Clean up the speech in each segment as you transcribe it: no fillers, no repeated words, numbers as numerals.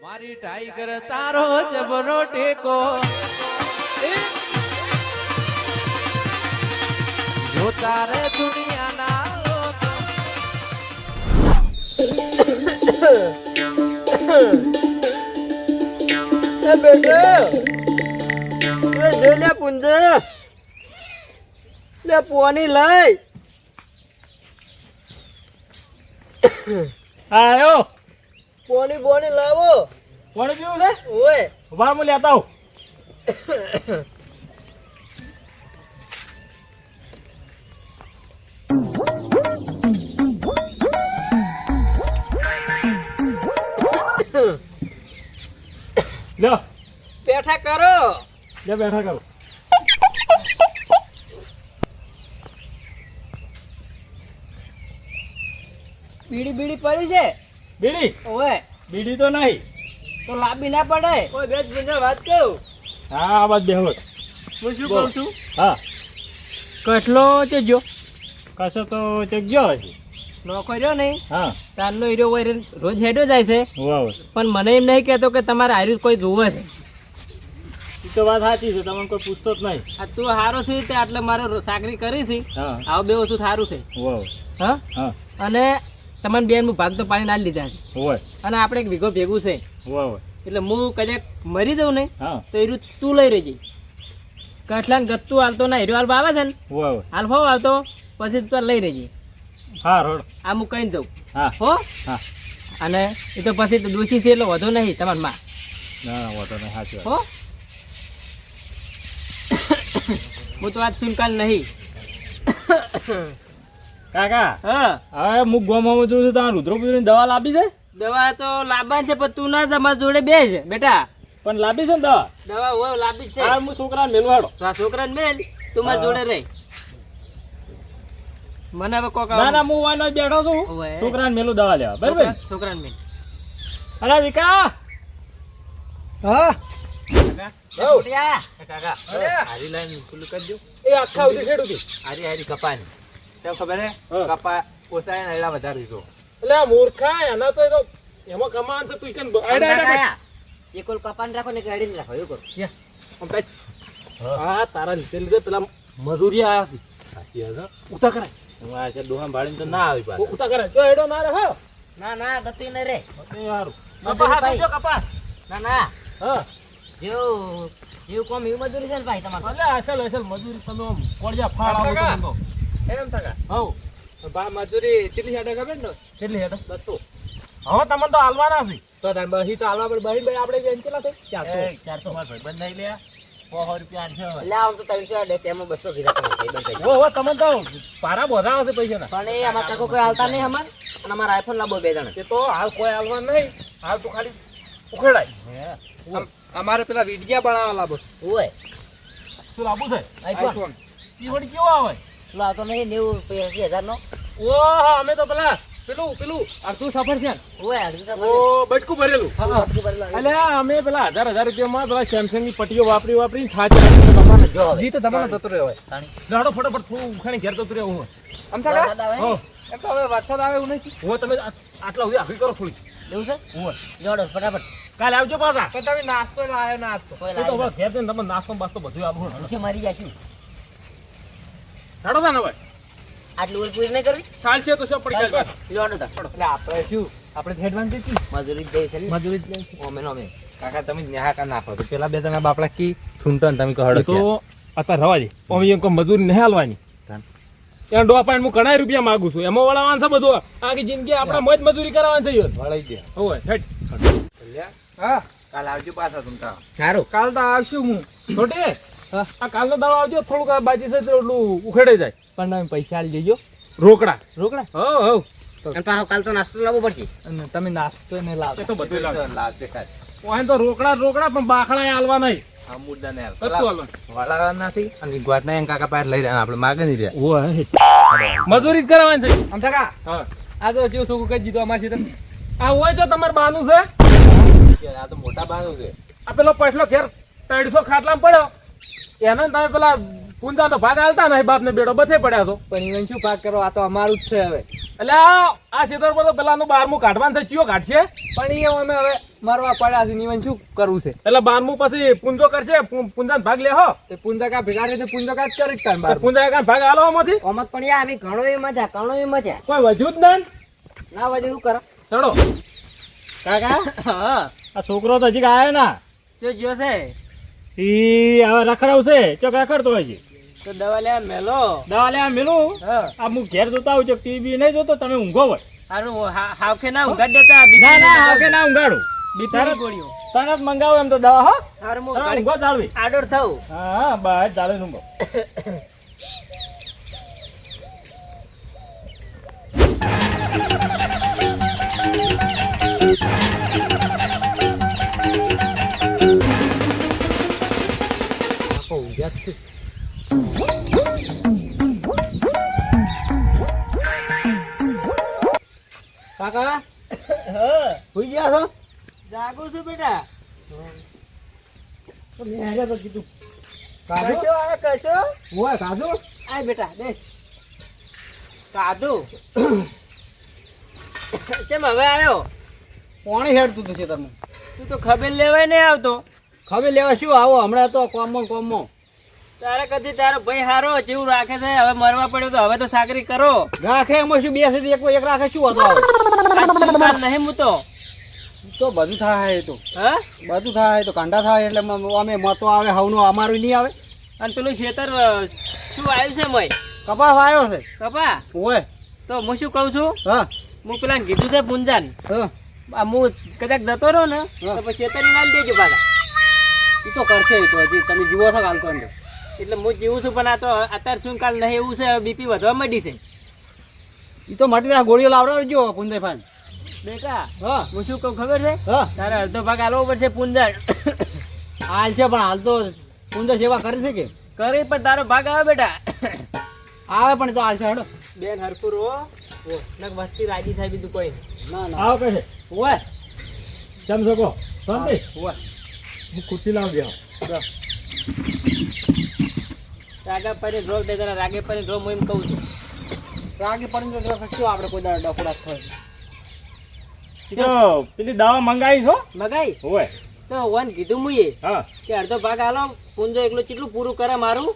મારી ટાઈગર તારો જબરો ટેકો જો તારે દુનિયાના લોકો એ બેટો એ જો લે પુંજ લે પોની લઈ આયો પોની બોની લાવો કોણ પીવું છે ઓય ઉભા હું લેતા આવું લ્યો બેઠા કરો લે બેઠા કરો બીડી બીડી પડી છે બીડી ઓય બીડી તો નહીં તો લાંબી ના પડે ઓય બેસ પુંજા વાત કહું હા આ વાત બેહો હું શું કહું છું હા કટલો છે જો કશો તો ચગ્યો હશે નોખો રહ્યો નહીં હા તારનો હીરો હોય રોજ હેડો જાય છે વાવ પણ મને એમ નહીં કહેતો કે તમારે આર્યું કોઈ જોવે છે એ તો વાત સાચી છે તમને કોઈ પૂછતો જ નહીં આ તું હારો છે તે એટલે મારે સાકરી કરી છે હા આવ બે ઓછું સારું છે વાવ હા હા અને તમને બેન ભાગ તો પાણી ના લીધા છે હોય અને આપણે એક વીઘો ભેગું છે વાવ એટલે હું કદાચ મરી જાઉં ને હા તો એરું તું લઈ રહેજે કઠલાને ગત્તું હાલતો ના હીરો હાલ આવે છે ને વાવ હાલ ફાવ આવતો પછી તું લઈ રહેજે હા રોડ આ હું કહીને દઉં હા હો હા અને એ તો પછી તો દોષી છે એટલે વધુ નહીં તમારા માં ના વાતો નહીં સાચી વાત હો હું તો આજ સુનકાલ નહીં કાકા હા હવે હું ગોમાં જોઉં છું તમારે રુદ્રપુત્રની દવા લાવી છે દવા તો લાવવાની છે પણ તું ના તમારા જોડે બેસ બેટા પણ લાવી છે ને દવા દવા હોય લાવી જ છે હા હું છોકરાને મેલવાડો તો આ છોકરાને મેલ તું મારા જોડે રહે મને હવે કોક ના ના હું વાયનો જ બેઠો છું ઓવે. છોકરાને મેલું દવા લેવા બરાબર છોકરાને મેલ અરે વિકા હા કાકા હારી લાઈન ખુલ્લું કરજો એ આખા ઉધી ખેડું હતી હારી હારી કપાની તેમ ખબર હે હા. કપા પોસાય ને એલા વધારે દીધો એટલે આ મૂર્ખા એના તો એમાં કમાન છે તું કેમ એક ઓલ કપાન રાખો ને ગાડી રાખો એવું કરો હા તારા લીધે પેલા મજૂરી આયા છે ઉતા કરાય ડોહા ભાડીને તો ના આવી પાછા ઉતા કરાય જો એડો ના રહે ના ના ગતિ ન રે યારું મજૂરી કપા ભાઈ. જો કપા ના ના હા જેવું જેવું કોમ એવું મજૂરી છે ને ભાઈ તમારે એટલે અસલ મજૂરી તમે આમ કોળિયા ફાળ આવો તો બંધો. એમ થકા હઉ બા મજૂરી કેટલી હેડે ખબર ને કેટલી હેડો બસો હવે તમને તો હાલવાના છે તો તાર બહી તો હાલવા પડે બહી આપણે બેન કેટલા થઈ 400 માર ભાઈ બંધ નહીં લે 100 રૂપિયા આનશે એટલે આમ તો 300 લે તેમાં 200 ગીરા ભાઈ બંધ થઈ ઓ તમે તો પારા બોધા આવશે પૈસા પણ એ અમાર કાકો કોઈ હાલતા નહીં અમાર અને અમાર આઈફોન લાવો બે જણ એ તો હાલ કોઈ હાલવા નહીં હાલ તો ખાલી ઉખેડાય અમારે પેલા વિડિયા બનાવવા લાવો ઓય શું લાવવું છે આઈફોન ઈ વળી કેવો આવે લો આ તો નહીં 90,000 નો ઓહો અમે તો પેલા પેલું અડધું સફર છે ઓય અડધું ઓ બટકું ભરેલું અલ્યા અમે પેલા 1000 રૂપિયામાં પેલા સેમસંગ ની પટ્ટીઓ વાપરી થાચ જો જી તો તમારે થતો રહ્યો હોય લાડો ફટાફટ થોડું ઉખાણી ઘેર તો રહ્યો હું આમ થાકા હો એમ તો હવે વરસાદ આવે એવું નથી હું તમે આટલા સુધી આખી કરો થોડી એવું છે જોડો ફટાફટ કાલે આવજો પાછા પણ તમે નાસ્તો લાયો નાસ્તો કોઈ એ તો લાવી હવે ઘેર જઈને તમે નાસ્તો બાસ્તો બધું આપો છે મારી જાશું લાડો થાય ને ભાઈ આટલું ઓલ પૂરી નહીં કરવી ચાલશે તો શું પડી જાય જોડો તા એટલે આપણે શું આપણે હેડવાન દેતી મજૂરી દે છે મજૂરી જ લઈ ઓમે નોમે કાકા તમે ન્યાહ કા નાખો તો પેલા બે તમે બાપડા કી સુનતો ને તમે કહો તો અત્યારે રવા દે અમે એમ કોઈ મજૂરી નહીં હાલવાની ત્યાં ડોવા પાણી હું ઘણા રૂપિયા માંગુ છું એમાં વળાવવાનું છે બધું આખી જિંદગી આપણે મોજ મજૂરી કરવાની છે યાર વળાઈ ગયા હોય હેડ હા કાલ આવજો પાછા તમતા સારું કાલ તો આવશું હું છોટે આ કાલનો દાડો આવજો થોડુંક આ બાજી છે તો એટલું ઉખેડે જાય પણ તમે પૈસા આલી દેજો રોકડા રોકડા હો અને પાછો કાલ તો નાસ્તો લાવવો પડશે અને તમે નાસ્તો ને લાવ એ તો બધું લાવજો. લાવજે કાલ ઓય તો રોકડા પણ બાખડા હાલવા નહીં આ મુદ્દા ને કશું હાલવા વળાવા નથી અને ગોટ ના કાકા પાસે લઈ રહ્યા આપણે માગે નહીં રહ્યા ઓય મજૂરી જ કરવાની છે આમ થાકા હા આ તો જેવું શું કહી દીધું અમારી તમે આ હોય તો તમારે બાનું છે આ તો મોટા બાનું છે આ પેલો પછલો ઘેર 350 ખાટલામાં પડ્યો એને તમે પેલા પૂંજા તો ભાગ હાલતા નહીં, બાપ ને બેડો બધે પડ્યા છો. પણ ઈવન શું ભાગ કરો, આ તો અમારું જ છે હવે. એટલે આ ખેતર પર તો પેલાનું 12મું કાઢવાનું છે, ચિયો કાઢશે? પણ એ અમે હવે મરવા પડ્યા છે, ઈવન શું કરવું છે? એટલે 12મું પછી પૂંજો કરશે, પૂંજાનો ભાગ લેહો. તે પુંજકા ભેગા રીતે પુંજકા જ કરી જ બાર. પૂંજા કાંઈ ભાગ હાલો આમાંથી ઓમત પણ યાર અમે ઘણો એ મજા કોઈ વધ્યું જ નહીં. ના વજે શું કરો ચડો કાકા, હા આ છોકરો તો હજી આવ્યો ના, જો જો છે ઈ હવે રખડાવશે, ચોક રખડતો હોય છે. તો દવા લેવા મેલો દવા લેવા મેલું. હા આ હું ઘેર જોતા આવું છું, ટીવી નહીં જોતો, તમે ઊંઘો હોય. હારું હાવખે ના ઊંઘાડ દેતા ના ના હવે ના ઊંઘાડું, બીપી ગોળીઓ તરત મંગાવો એમ તો દવા. હો હારું હું હા, ગાડી ઊંઘો ચાલવી. આડોર થઉં હા બસ ચાલે ઊંઘો. કાકા હા સુઈ ગયા છો? જાગું છું બેટા કીધું કાઢો કશો આ કશો હોય કાઢો. આય બેટા બેસ કાધું કેમ હવે આવ્યો પાણી હેડતું હતું તમે. તું તો ખબર લેવાય નહીં આવતો ખબર લેવા શું આવો, હમણાં તો કોમમાં તારે કદી તારો ભાઈ હારો જેવું રાખે છે, હવે મરવા પડ્યો તો હવે તો સાકરી કરો રાખે એમાં શું, બે સુધી એક રાખે શું હતો? આજકાલ નહીં હું તો બધું થાય, એ તો હા બધું થાય, તો કાંડા થાય એટલે અમે મતો આવે, હવનું અમારું નહીં આવે. અને પેલું ખેતર શું આવ્યું છે મય કપાસ આવ્યો છે. કપા હોય તો હું શું કહું છું, હા હું પેલા કીધું છે પુંજાન હા હું કદાચ જતો રહો ને તો પછી ખેતર નાલ દેજો પાછા. એ તો કરશે, એ તો હજી તમે જુઓ છો કાલ તો અંદર. એટલે હું જીવું છું પણ આ તો અત્યારે શું કાલ નહીં એવું છે, બીપી વધવા માંડી છે એ તો માટે ગોળીઓ લાવડાવજો પુંજાઈ. બેટા હા હું શું કહું ખબર છે, હા તારે અડધો ભાગ આલવો પડશે પુંજાન હાલ છે, પણ હાલ તો પુંજા સેવા કરે છે કે કરી પણ તારો ભાગ આવે બેટા આવે, પણ એ તો હાલ છે. હડો બેન હરકું રો નક વસ્તી રાજી થાય બીજું કોઈ નહીં. ના ના આવો કહે છે હોય જમ શકો શાંતિ. હોય હું ખુરશી લાવી દે. રાગા પરી રોગ દે જરા રાગે પરી રોગ હું એમ કહું છું રાગે પડીને તો શું આપણે કોઈ ડફડા થાય. તો પેલી દવા મંગાવી છો? મગાઈ હોય. તો વન કીધું મુએ હા કે અડધો ભાગ આલો પુંજો એકલું કેટલું પૂરું કરે મારું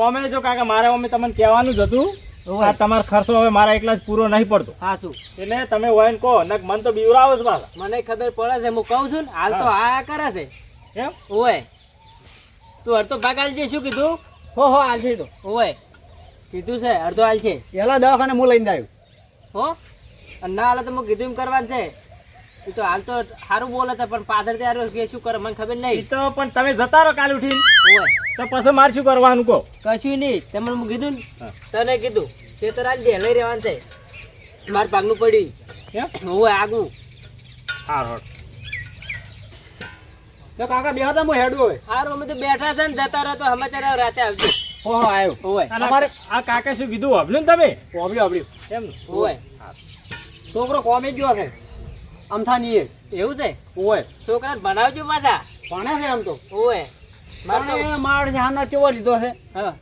અમે જો કાકા મારે અમે તમને કહેવાનું જ હતું, હોય. આ તમારો ખર્ચો હવે મારા એકલા જ પૂરો નહીં પડતો, હા શું એટલે તમે હોય ને કહો, નક મન તો બીવરાવો છે પાછા. મને ખબર પડે છે હું કહું છું ને હાલ તો આ કરે છે એમ ઓય તું અડધો ભાગ હાલ છે શું કીધું હો હાલ છે. તો ઓય કીધું છે અડધો હાલ છે પેલા દવાખાને હું લઈને આવ્યો. હો અને ના હાલે તો હું કીધું એમ કરવાનું છે. એ તો હાલ તો સારું બોલે છે પણ પાછળથી હારું કે શું કરે મને ખબર ઈ નહીં. તો પણ તમે જતા રહો કાલે ઉઠીને, ઓય તો પછી મારે શું કરવાનું કહો? કશું નહીં તમને હું કીધું ને હા. તને કીધું ખેતર હાલ દે લઈ રહેવાનું છે મારે ભાગનું પડ્યું એમ ઓય આગું હારો તો કાકા બે હતા હું હેડું હવે. સારું અમે તો બેઠા છે ને જતા રહો તો સમાચાર આવે રાતે આવજો. હો આવ્યો. ઓય અમારે આ કાકા શું કીધું વાપર્યું ને તમે? ઓબડ્યું ઓબડ્યું. એમ ઓય છોકરો કોમે ગયો છે અમથાની એ. એવું છે હોય છોકરાને ભણાવજો પાછા. ભણે છે આમ તો. ઓય મારે તો પણ એ માળ છે આનો ચેવો લીધો છે, હા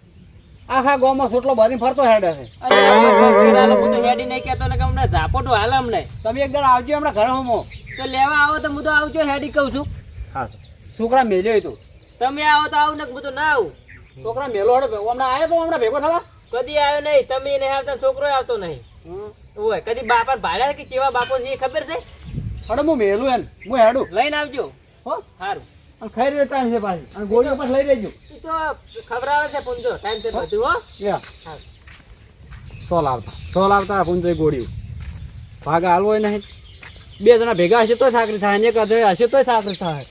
આખા ગામમાં સોટલો બાંધી ફરતો હેડે છે. અરે છોકરાને હું તો હેડી નહીં કહેતો ને કે હમણાં ઝાપોટું હાલ અમને તમે એક દાડો આવજો હમણાં ઘરે હોમો. તો લેવા આવો તો હું તો આવજો હેડી કહું છું. હા છોકરા મેલ્યો તો તમે આવો તો આવું ને હું તો ના આવું. છોકરા મેલો હડો હમણાં આવ્યો તો હમણાં ભેગો થવા. કદી આવ્યો નહીં તમે નહીં આવતા છોકરો આવતો નહીં. ઓય કદી બાપા ભાડ્યા કે કેવા બાપો છે એ ખબર છે. હડો હું મેલું એમ હું હેડું. લઈને આવજો હો સારું. અને ખાઈ રહ્યો ટાઈમ છે પાછી, અને ગોળીઓ પાછી લઈ લેજો. એ તો ખબર આવે છે પૂંજો ટાઈમ છે બધું હો. યા હા. સો લાવતા પૂંજોય ગોળીઓ ભાગ હાલવો નહીં. બે જણા ભેગા હશે તોય સાકરી થાય, ને એક અધે હશે તોય સાકરી થાય.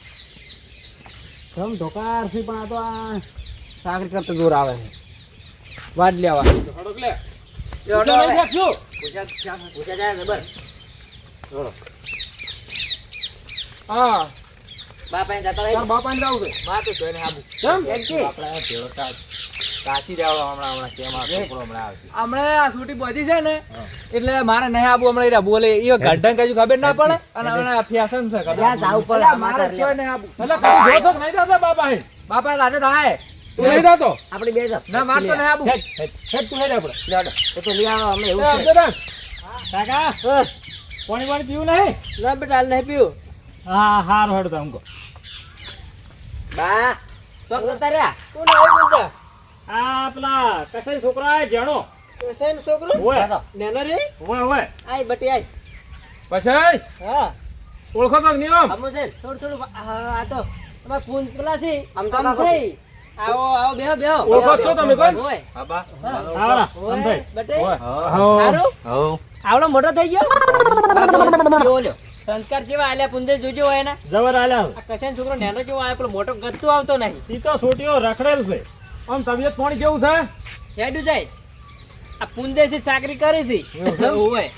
ધમ ધોકાર છે પણ આ તો આ સાકરી કરતા જોર આવે છે. વાડ લેવા હડો લે હેડો નહીં હવે. નાખશું. પૂછા જાય જબર. હા બાપા જતા તાર રહી બાપાને જાવું છે માં તો જોઈને આવું. કેમ? એમ કે હમણાં આ છૂટી પહોંચી છે ને એટલે મારે નહીં આબુ હમણાં ઈરા બોલે એ ગઢન કઈ ખબર ના પડે અને હમણાં ફેશન છે ત્યાં જાવું પડે મારે સમાચાર ક્યાં લેવા. નહીં આબુ. એટલે કદી જોશો કે નહીં જતા બાપા હે? બાપા લાડે થાય તું લઈ જાતો આપણે બે જાવ ના મારતો ને આબુ હેડ તું લઈ જા આપણે લેડો તો લઈ આવો અમે એવું એ છે અમદાવાદ. કાકા પાણી પીવું નહીં ના બેટા હાલ નહીં પીવું હા હારું હેડ તો અમકો બા ચોક જતા રહ્યા કોણ આવ્યું બોલતા આ પેલા કસાઈ છોકરા જાણો કેસાઈનો છોકરો ઓય. નેનો રે ઓય ઓય આય બટી આય પછી હા ઓળખો તો નિયમ અમુ છે થોડું આ તો તમાર ફોન પેલા છે આમ થઈ આવો આવો બેહો બેહો ઓળખો છો તમે કોણ? ઓય આવરા આમ થઈ બટે ઓય સારું હો આવડો મોટો થઈ ગયો જો લ્યો સંસ્કાર જેવા આલ્યા પુંજે જોજો હોય ને જબર આલ્યા આ કશાનો છોકરો નેનો જેવો આવે પેલો મોટો ગત્તો આવતો નહીં ઈ તો છોટીઓ રખડેલ છે આમ તબિયત પાણી કેવું છે હેડું જાય આ પુંજે છે ચાકરી કરે છે હોય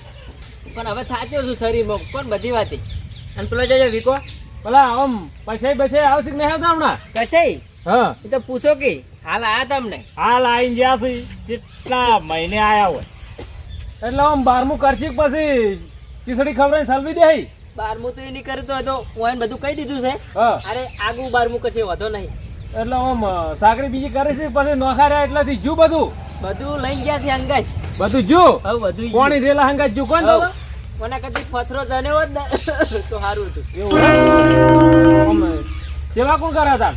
પણ હવે થાચ્યો છું શરીરમાં કોણ બધી વાતે અને પેલો જજો વિકો પેલા આમ પૈસા બસે આવશે કે નહીં આવતા હમણાં કશે હા એ તો પૂછો કે હાલ આયા તમને હાલ આઈને જ્યાં છે કેટલા મહિને આયા હોય એટલે આમ 12મું કરશે કે પછી ખીચડી ખવડાવીને સલવી દે હઈ? 12મું તો એ નહીં કરે તો ઓન બધું કહી દીધું છે હા અરે આગું 12મું કશે વધો નહીં એટલે આમ સાકરી બીજી કરે છે પછી નોખા રહ્યા એટલેથી જુ બધું બધું લઈ ગયા છે અંગાજ બધું જુ હવે બધું કોણી રેલા હંગાત જુ કોણ દાદા? કોના કદી પથરો જને હોત ને તો સારું હતું એવું હે? આમ સેવા કોણ કરે હતા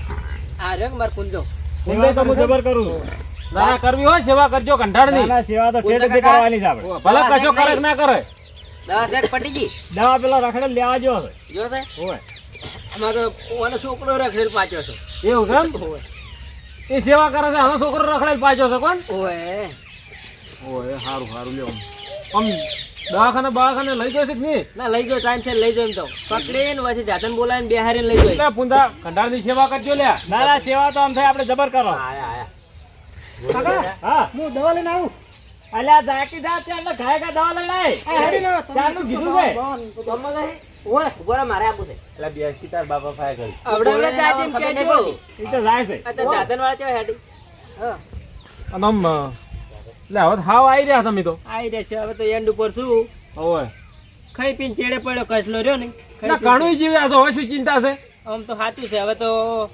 આ રે માર કુંજો સેવા તો હું જબર કરું છું. ના ના કરવી હોય સેવા કરજો કંટાળની સેવા તો ઠેઠ કરવાની છે આપણે ભલે કશો કરે કે ના કરે દવા સેટ પટી ગઈ દવા પેલા રખડે લેવા જો છે જો છે હોય અમારો ઓનો છોકરો રખડેલ પાછો છે એવું છે એમ? ઓય એ સેવા કરે છે આનો છોકરો રખડેલ પાછો છે કોણ ઓય ઓય હારું હારું લ્યો આમ દવાખાને લઈ જશે કે નહીં? ના લઈ જો ટાઈમ છે લઈ જો એમ તો પકડીને પછી જાતન બોલાવીને બેહારીને લઈ જાય લે પુંદા કંટાળની સેવા કરજો લે ના ના સેવા તો આમ થાય આપણે જબર કરો આયા હા હું દવા લઈને આવું અલ્યા જાકી જા ચાલ ઘાય ઘા દવા લઈ લાય ચાલનું કીધું છે ઓય ઉભો રહો, મારે આબુ છે એટલે બે તાર બાપા ફાય કરી આવડે જાતે એમ કહેજો એ તો જાય છે આ તો જાતન વાળા કેવા હેડી હા અને આમ લે હવે હાવ આવી રહ્યા તમે તો આઈ રહેશે હવે તો એન્ડ ઉપર શું ઓય ખાઈ પીને ચેડે પડ્યો કસલો રહ્યો ને ના ઘણું જીવ્યા છો હવે શું ચિંતા છે આમ તો સાચું છે હવે તો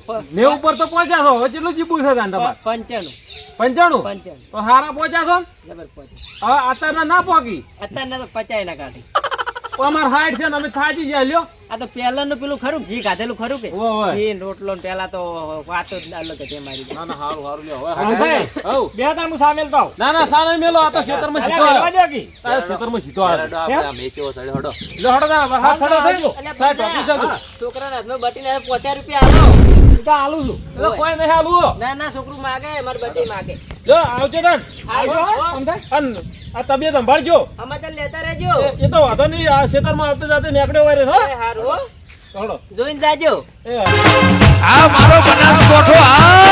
90 ઉપર તો પહોંચ્યા છો હવે કેટલું જીવવું છે તાન તમારે 95 95 તો હારા પહોંચ્યા છો ને? જબર પહોંચે હવે અત્યારના ના પહોંચી અત્યારના તો 50 ના કાઢી તો અમારે 60 છે ને અમે થાચી ગયા લ્યો આ તો પહેલાનું પેલું ખરું ઘી ગાધેલું ખરું કે ઓય ઓય ઘી ને રોટલો ને પેલા તો વાતો જ અલગ હતી મારી ના ના હારું હારું લ્યો હવે હા, ભાઈ. હઉ બે તાર હું સામેલ તો ના ના સાને મેલો આ તો ખેતરમાં સીધો આવ્યો તારે ખેતરમાં સીધો આવ્યો લે હડો ના હાથ છડો થઈ અલ્યા સાહેબ બંધા. ઓફિસ હતું છોકરાના હાથમાં બટીને 50 રૂપિયા આલો એ તો આલું છું એ તો કોઈ નહીં આલું ના ના છોકરું માગે મારી બટી માગે જો આવજો તન આવજો. અન આ તબિયત સંભાળજો સમાચાર લેતા રહેજો એ તો વાંધો નહીં આ ખેતરમાં આવતે જાતે નીકળ્યો વારે હો અરે હારું હો. હડો જોઈને જાજો એ આ મારો બનાસકોઠો આ